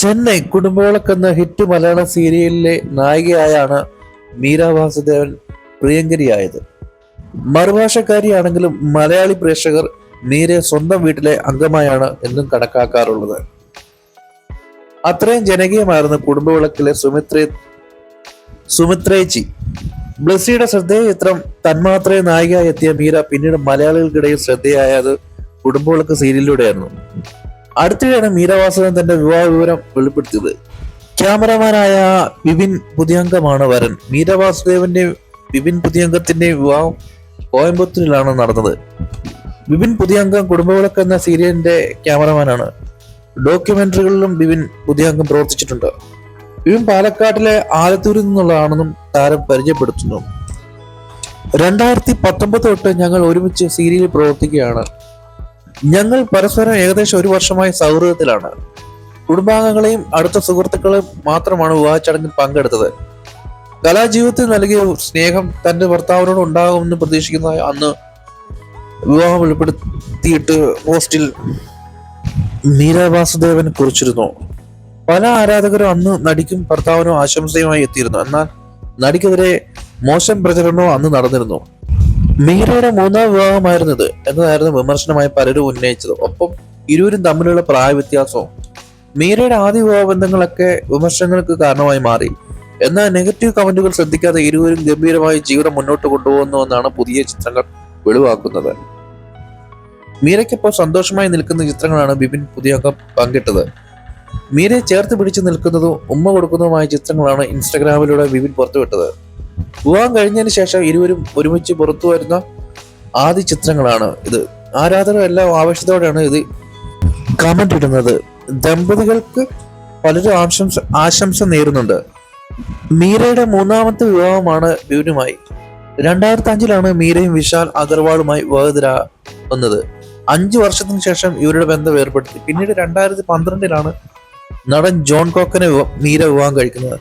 ചെന്നൈ കുടുംബവിളക്ക് എന്ന ഹിറ്റ് മലയാള സീരിയലിലെ നായികയായാണ് മീര വാസുദേവൻ പ്രിയങ്കരിയായത്. മറുഭാഷക്കാരിയാണെങ്കിലും മലയാളി പ്രേക്ഷകർ മീരയെ സ്വന്തം വീട്ടിലെ അംഗമായാണ് എന്നും കണക്കാക്കാറുള്ളത്. അത്രയും ജനകീയമായിരുന്നു കുടുംബവിളക്കിലെ സുമിത്രേച്ചി. ബ്ലസ്സിയുടെ ശ്രദ്ധേയ ചിത്രം തന്മാത്രയെ നായികയായി എത്തിയ മീര പിന്നീട് മലയാളികൾക്കിടയിൽ ശ്രദ്ധേയായത് കുടുംബവിളക്ക് സീരിയലിലൂടെയായിരുന്നു. അടുത്തിടെയാണ് മീര വാസുദേവൻ തന്റെ വിവാഹ വിവരം വെളിപ്പെടുത്തിയത്. ക്യാമറമാനായ വിപിൻ പുതിയംഗമാണ് വരൻ. മീര വാസുദേവന്റെ വിപിൻ പുതിയംഗത്തിന്റെ വിവാഹം കോയമ്പത്തൂരിലാണ് നടന്നത്. വിപിൻ പുതിയംഗം കുടുംബവിളക്ക് എന്ന സീരിയലിന്റെ ക്യാമറമാനാണ്. ഡോക്യുമെന്ററികളിലും വിപിൻ പുതിയംഗം പ്രവർത്തിച്ചിട്ടുണ്ട്. വിപിൻ പാലക്കാട്ടിലെ ആലത്തൂരിൽ നിന്നുള്ളതാണെന്നും താരം പരിചയപ്പെടുത്തുന്നു. 2019 തൊട്ട് ഞങ്ങൾ ഒരുമിച്ച് സീരിയലിൽ പ്രവർത്തിക്കുകയാണ്. ഞങ്ങൾ പരസ്പരം ഏകദേശം 1 വർഷമായി സൗഹൃദത്തിലാണ്. കുടുംബാംഗങ്ങളെയും അടുത്ത സുഹൃത്തുക്കളെയും മാത്രമാണ് വിവാഹ ചടങ്ങിൽ പങ്കെടുത്തത്. കലാജീവിതത്തിൽ നൽകിയ സ്നേഹം തന്റെ ഭർത്താവിനോട് ഉണ്ടാകുമെന്ന് പ്രതീക്ഷിക്കുന്ന അന്ന് വിവാഹം വെളിപ്പെടുത്തിയിട്ട് പോസ്റ്റിൽ മീര വാസുദേവൻ കുറിച്ചിരുന്നു. പല ആരാധകരും അന്ന് നടിക്കും ഭർത്താവിനും ആശംസയുമായി എത്തിയിരുന്നു. എന്നാൽ നടിക്കെതിരെ മോശം പ്രചരണവും അന്ന് നടന്നിരുന്നു. മീരയുടെ 3ാം വിവാഹമായിരുന്നത് എന്നതായിരുന്നു വിമർശനമായി പലരും ഉന്നയിച്ചത്. ഒപ്പം ഇരുവരും തമ്മിലുള്ള പ്രായ വ്യത്യാസവും മീരയുടെ ആദ്യ വിവാഹ ബന്ധങ്ങളൊക്കെ വിമർശനങ്ങൾക്ക് കാരണമായി മാറി. എന്നാൽ നെഗറ്റീവ് കമന്റുകൾ ശ്രദ്ധിക്കാതെ ഇരുവരും ഗംഭീരമായി ജീവിതം മുന്നോട്ട് കൊണ്ടുപോകുന്നുവെന്നാണ് പുതിയ ചിത്രങ്ങൾ വെളിവാക്കുന്നത്. മീരയ്ക്കൊപ്പം സന്തോഷമായി നിൽക്കുന്ന ചിത്രങ്ങളാണ് വിപിൻ പുതിയംഗം പങ്കിട്ടത്. മീരയെ ചേർത്ത് പിടിച്ചു നിൽക്കുന്നതും ഉമ്മ കൊടുക്കുന്നതുമായ ചിത്രങ്ങളാണ് ഇൻസ്റ്റഗ്രാമിലൂടെ വിപിൻ പുറത്തുവിട്ടത്. വിവാഹം കഴിഞ്ഞതിന് ശേഷം ഇരുവരും ഒരുമിച്ച് പുറത്തു വരുന്ന ആദ്യ ചിത്രങ്ങളാണ് ഇത്. ആരാധകർ എല്ലാം ആവേശത്തോടെയാണ് ഇത് കമന്റ് ഇടുന്നത്. ദമ്പതികൾക്ക് പലരും ആശംസ നേരുന്നുണ്ട്. മീരയുടെ 3ാമത്തെ വിവാഹമാണ് വിപിനുമായി. 2005 മീരയും വിശാൽ അഗർവാളുമായി വിവാഹിതരാകുന്നത്. 5 വർഷത്തിന് ശേഷം ഇവരുടെ ബന്ധം വേർപെടുത്തി. പിന്നീട് 2012 നടൻ ജോൺ കോക്കനെ മീര വിവാഹം കഴിക്കുന്നത്.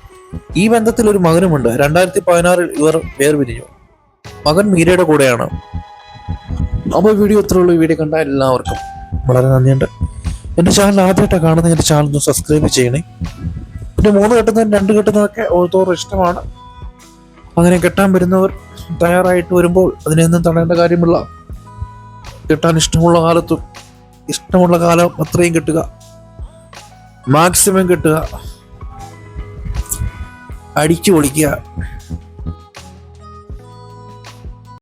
ഈ ബന്ധത്തിൽ ഒരു മകനുമുണ്ട്. 2016 ഇവർ വേർപിരിഞ്ഞു. മകൻ മീരയുടെ കൂടെയാണ്. അപ്പോൾ വീഡിയോ ഇത്രയുള്ള വീഡിയോ കണ്ട എല്ലാവർക്കും വളരെ നന്ദിയുണ്ട്. എൻ്റെ ചാനൽ ആദ്യമായിട്ടാണ് കാണുന്നത്. എൻ്റെ ചാനൽ ഒന്ന് സബ്സ്ക്രൈബ് ചെയ്യണേ. പിന്നെ 3 കെട്ടുന്നതും 2 കെട്ടുന്നതൊക്കെ ഓരോരുത്തർ ഇഷ്ടമാണ്. അങ്ങനെ കെട്ടാൻ വരുന്നവർ തയ്യാറായിട്ട് വരുമ്പോൾ അതിനെയൊന്നും തടയേണ്ട കാര്യമില്ല. കെട്ടാൻ ഇഷ്ടമുള്ള കാലത്തും ഇഷ്ടമുള്ള കാലം അത്രയും കെട്ടുക, മാക്സിമം കെട്ടുക, അടിച്ചു പൊളിക്കുക.